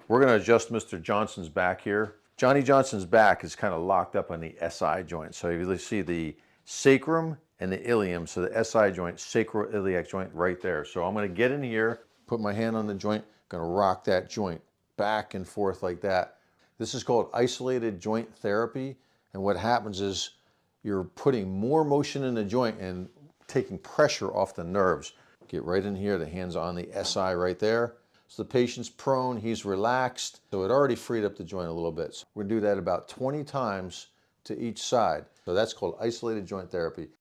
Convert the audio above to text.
We're going to adjust Mr. Johnson's back here. Johnny Johnson's back is kind of locked up on the SI joint. So you see the sacrum and the ilium. So the SI joint, sacroiliac joint right there. So I'm going to get in here, put my hand on the joint, going to rock that joint back and forth like that. This is called isolated joint therapy. And what happens is you're putting more motion in the joint and taking pressure off the nerves. Get right in here, the hand's on the SI right there. So the patient's prone, he's relaxed. So it already freed up the joint a little bit. So we're gonna do that about 20 times to each side. So that's called isolated joint therapy.